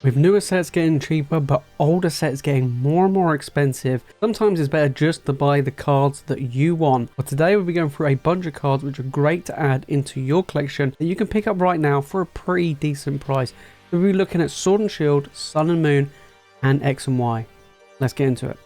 With newer sets getting cheaper, but older sets getting more and more expensive, sometimes it's better just to buy the cards that you want. But today we'll be going through a bunch of cards which are great to add into your collection that you can pick up right now for a pretty decent price. We'll be looking at Sword and Shield, Sun and Moon, and X and Y. Let's get into it.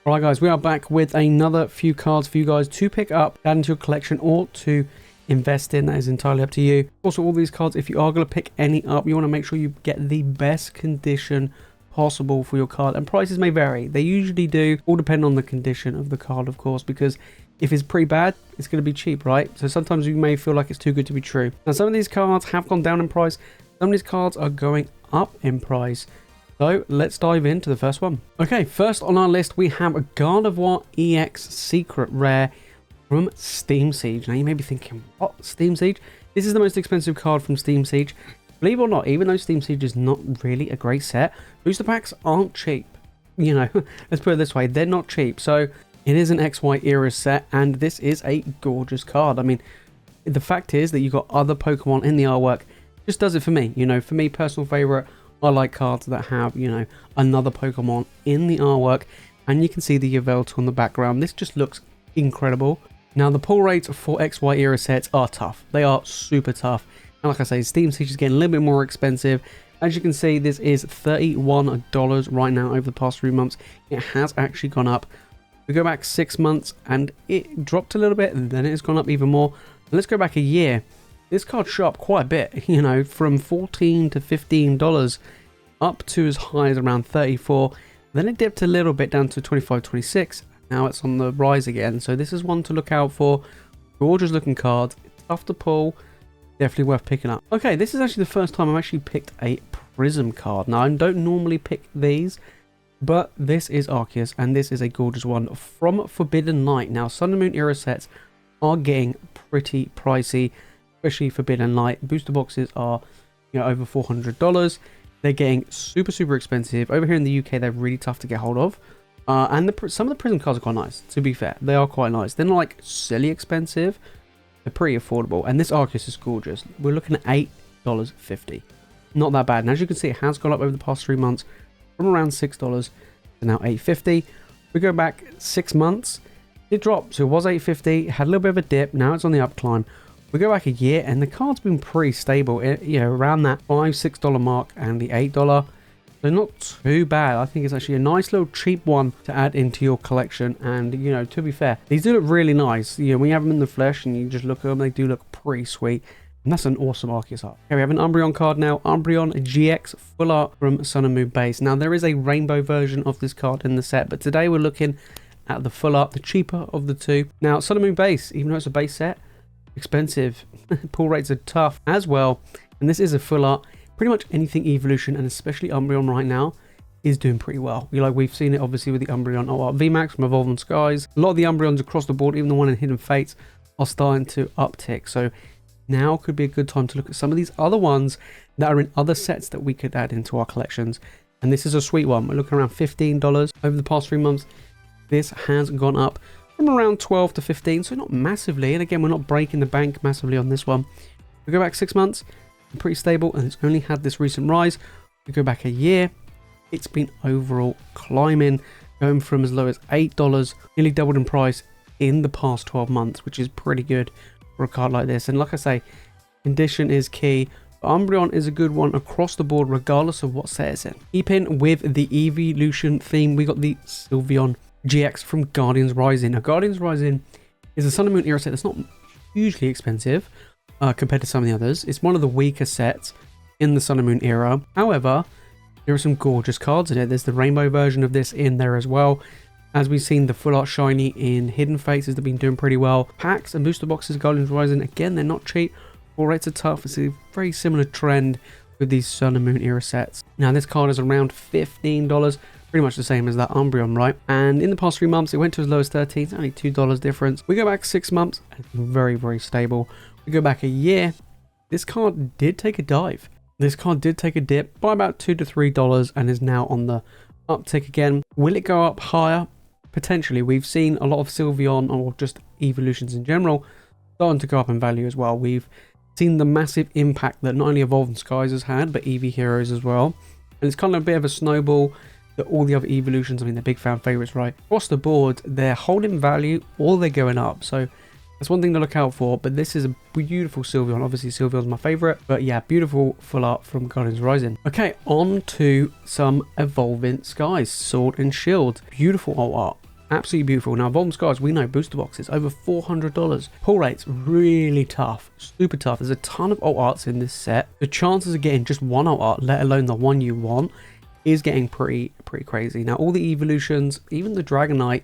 Alright guys, we are back with another few cards for you guys to pick up, add into your collection, or to invest in. That is entirely up to you. Also, all these cards, if you are going to pick any up, you want to make sure you get the best condition possible for your card, and prices may vary. They usually do, all depend on the condition of the card, of course, because if it's pretty bad, it's going to be cheap, right? So sometimes you may feel like it's too good to be true. Now, some of these cards have gone down in price, some of these cards are going up in price. So let's dive into the first one. Okay, first on our list we have a Gardevoir EX Secret Rare from Steam Siege. Now you may be thinking, what? Steam Siege? This is the most expensive card from Steam Siege. Believe it or not, even though Steam Siege is not really a great set, booster packs aren't cheap. You know, let's put it this way, they're not cheap. So it is an XY era set, and this is a gorgeous card. I mean, the fact is that you've got other Pokemon in the artwork, just does it for me. You know, for me, personal favorite, I like cards that have, you know, another Pokemon in the artwork, and you can see the Yveltal in the background. This just looks incredible. Now, the pull rates for XY era sets are tough. They are super tough. And like I say, Steam Siege is getting a little bit more expensive. As you can see, this is $31 right now over the past 3 months. It has actually gone up. We go back 6 months and it dropped a little bit, and then it's gone up even more. And let's go back a year. This card shot up quite a bit, you know, from $14 to $15 up to as high as around $34. Then it dipped a little bit down to $25, $26. Now it's on the rise again. So this is one to look out for. Gorgeous looking card. It's tough to pull. Definitely worth picking up. Okay, this is actually the first time I've actually picked a Prism card. Now, I don't normally pick these, but this is Arceus, and this is a gorgeous one from Forbidden Light. Now, Sun and Moon era sets are getting pretty pricey, especially Forbidden Light. Booster boxes are, you know, over $400. They're getting super expensive. Over here in the UK, they're really tough to get hold of. And some of the Prism cards are quite nice, to be fair. They are quite nice. They're not like silly expensive. They're pretty affordable. And this Arceus is gorgeous. We're looking at $8.50. Not that bad. And as you can see, it has gone up over the past 3 months from around $6 to now $8.50. We go back 6 months. It dropped. So it was $8.50. Had a little bit of a dip. Now it's on the up climb. We go back a year and the card's been pretty stable. You know, around that $5, $6 mark and the $8. So not too bad. I think it's actually a nice little cheap one to add into your collection. And, you know, to be fair, these do look really nice. You know, when you have them in the flesh and you just look at them, they do look pretty sweet. And that's an awesome Arceus art. Okay, we have an Umbreon card now. Umbreon GX full art from Sun and Moon base. Now, there is a rainbow version of this card in the set, but today we're looking at the full art, the cheaper of the two. Now, Sun and Moon base, even though it's a base set, expensive. Pull rates are tough as well. And this is a full art. Pretty much anything evolution, and especially Umbreon right now, is doing pretty well. We've seen it obviously with the Umbreon VMAX from Evolving Skies. A lot of the Umbreons across the board, even the one in Hidden Fates, are starting to uptick. So now could be a good time to look at some of these other ones that are in other sets that we could add into our collections. And this is a sweet one. We're looking around $15 over the past 3 months. This has gone up from around 12 to 15, so not massively. And again, we're not breaking the bank massively on this one. We go back 6 months. Pretty stable, and it's only had this recent rise. We go back a year, it's been overall climbing, going from as low as $8, nearly doubled in price in the past 12 months, which is pretty good for a card like this. And like I say, condition is key. Umbreon is a good one across the board, regardless of what set it's in. Keeping with the evolution theme, we got the Sylveon GX from Guardians Rising. Now, Guardians Rising is a Sun and Moon era set that's not hugely expensive. Compared to some of the others. It's one of the weaker sets in the Sun and Moon era. However, there are some gorgeous cards in it. There's the rainbow version of this in there as well. As we've seen, the full art shiny in Hidden Fates has been doing pretty well. Packs and booster boxes, Guardians Rising, again, they're not cheap. Pull rates are tough. It's a very similar trend with these Sun and Moon era sets. Now, this card is around $15. Pretty much the same as that Umbreon, right? And in the past 3 months, it went to as low as $13. It's only $2 difference. We go back 6 months, and it's very stable. We go back a year, this card did take a dive. This card did take a dip by about $2 to $3 and is now on the uptick again. Will it go up higher? Potentially. We've seen a lot of Sylveon, or just evolutions in general, starting to go up in value as well. We've seen the massive impact that not only Evolving Skies has had, but EV Heroes as well. And it's kind of a bit of a snowball that all the other evolutions, I mean, they're big fan favorites, right? Across the board, they're holding value or they're going up. So that's one thing to look out for. But this is a beautiful Sylveon. Obviously, Sylveon's my favorite. But yeah, beautiful full art from Guardians Rising. Okay, on to some Evolving Skies. Sword and Shield. Beautiful alt art. Absolutely beautiful. Now, Evolving Skies, we know booster boxes, over $400. Pull rates, really tough. Super tough. There's a ton of alt arts in this set. The chances of getting just one alt art, let alone the one you want, is getting pretty crazy. Now, all the evolutions, even the Dragonite,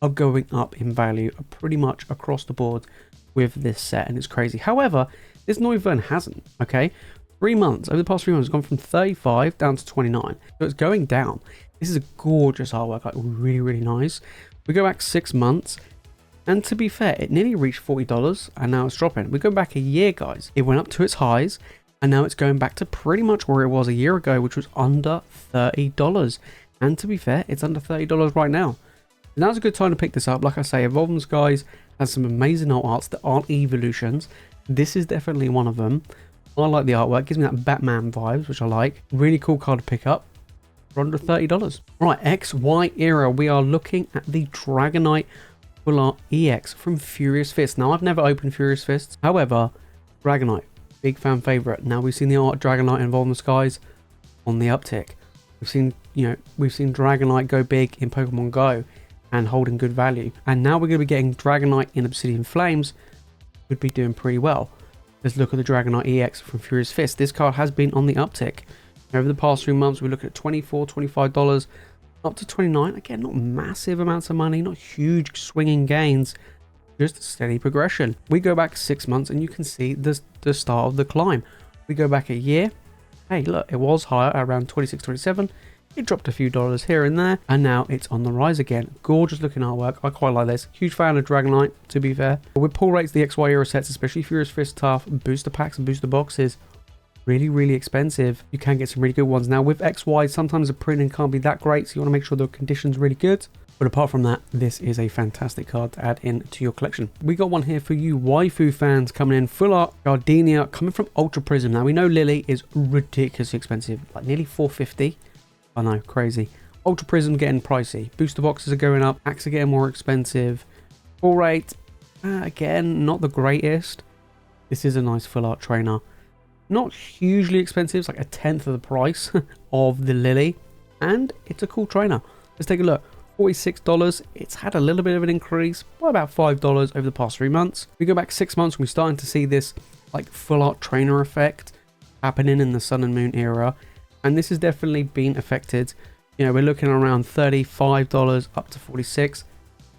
are going up in value pretty much across the board with this set, and it's crazy. However, this Noivern hasn't, okay? 3 months, over the past 3 months, it's gone from 35 down to 29. So it's going down. This is a gorgeous artwork, like really nice. We go back 6 months, and to be fair, it nearly reached $40, and now it's dropping. We go back a year, guys. It went up to its highs, and now it's going back to pretty much where it was a year ago, which was under $30. And to be fair, it's under $30 right now. Now's a good time to pick this up. Like I say, Evolving Skies has some amazing alt arts that aren't evolutions. This is definitely one of them. I like the artwork. It gives me that Batman vibes, which I like. Really cool card to pick up for under $30. Right, XY era. We are looking at the Dragonite Full Art EX from Furious Fist. Now, I've never opened Furious Fists. However, Dragonite, big fan favorite. Now, we've seen the art Dragonite Evolving Skies on the uptick. We've seen, we've seen Dragonite go big in Pokemon Go and holding good value. And now we're going to be getting Dragonite in Obsidian Flames. Would be doing pretty well. Let's look at the Dragonite EX from Furious Fist. This card has been on the uptick. Over the past 3 months, we look at $24, $25, up to $29. Again, not massive amounts of money, not huge swinging gains, just steady progression. We go back 6 months and you can see the start of the climb. We go back a year. Hey, look, it was higher around 26, 27. It dropped a few dollars here and there, and now it's on the rise again. Gorgeous looking artwork. I quite like this. Huge fan of Dragonite, to be fair. But with pull rates, the XY era sets, especially Furious Fist tough, booster packs and booster boxes, really expensive. You can get some really good ones. Now, with XY, sometimes the printing can't be that great, so you want to make sure the condition's really good. But apart from that, this is a fantastic card to add into your collection. We got one here for you waifu fans coming in. Full art Gardenia coming from Ultra Prism. Now, we know Lily is ridiculously expensive, like nearly $450. I know, crazy. Ultra Prism getting pricey. Booster boxes are going up. Packs are getting more expensive. Full rate, again, not the greatest. This is a nice full art trainer. Not hugely expensive. It's like a tenth of the price of the Lily. And it's a cool trainer. Let's take a look. $46. It's had a little bit of an increase by about $5 over the past 3 months. We go back 6 months and we're starting to see this like full art trainer effect happening in the Sun and Moon era. And this has definitely been affected. We're looking around $35 up to $46.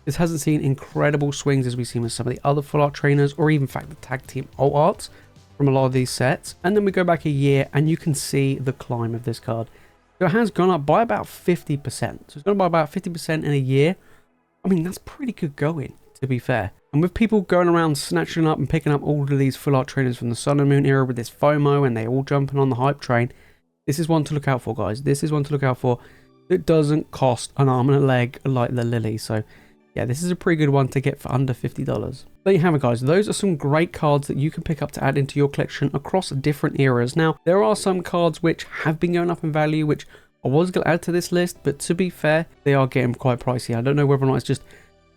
This hasn't seen incredible swings as we've seen with some of the other full art trainers, or even in fact the tag team alt arts from a lot of these sets. And then we go back a year and you can see the climb of this card. So it has gone up by about 50%. So it's gone up by about 50% in a year. I mean, that's pretty good going, to be fair. And with people going around snatching up and picking up all of these full art trainers from the Sun and Moon era with this FOMO, and they all jumping on the hype train, this is one to look out for, guys. This is one to look out for. It doesn't cost an arm and a leg like the Lily. So, yeah, this is a pretty good one to get for under $50. There you have it, guys. Those are some great cards that you can pick up to add into your collection across different eras. Now, there are some cards which have been going up in value, which I was going to add to this list. But to be fair, they are getting quite pricey. I don't know whether or not it's just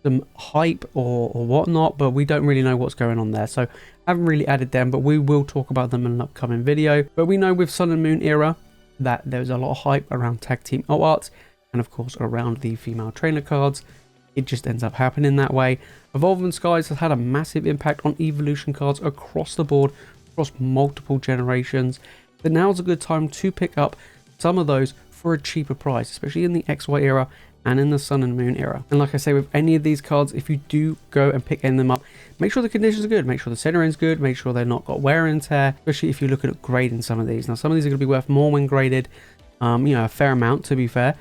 some hype or whatnot, but we don't really know what's going on there. So I haven't really added them, but we will talk about them in an upcoming video. But we know with Sun and Moon era that there's a lot of hype around tag team alt arts, and of course around the female trainer cards. It just ends up happening that way. Evolving Skies has had a massive impact on evolution cards across the board, across multiple generations. But now's a good time to pick up some of those for a cheaper price, especially in the XY era and in the Sun and Moon era. And like I say, with any of these cards, if you do go and pick them up, make sure the conditions are good, make sure the centering's good, make sure they're not got wear and tear, especially if you're looking at grading some of these. Now, some of these are going to be worth more when graded, a fair amount, to be fair.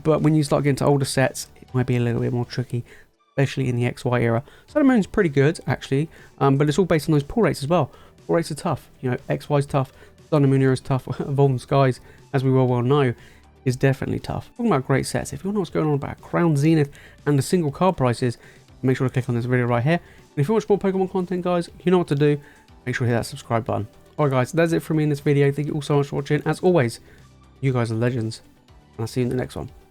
But when you start getting to older sets, it might be a little bit more tricky, especially in the XY era. Sun and Moon's pretty good, actually, but it's all based on those pull rates as well. Pull rates are tough. XY's tough, Sun and Moon era is tough, Evolving Skies, as we well know, is definitely tough. Talking about great sets, if you want to know what's going on about Crown Zenith and the single card prices, make sure to click on this video right here. And if you want more Pokemon content, guys, you know what to do. make sure to hit that subscribe button. Alright guys, that's it from me in this video. Thank you all so much for watching. As always, you guys are legends, and I'll see you in the next one.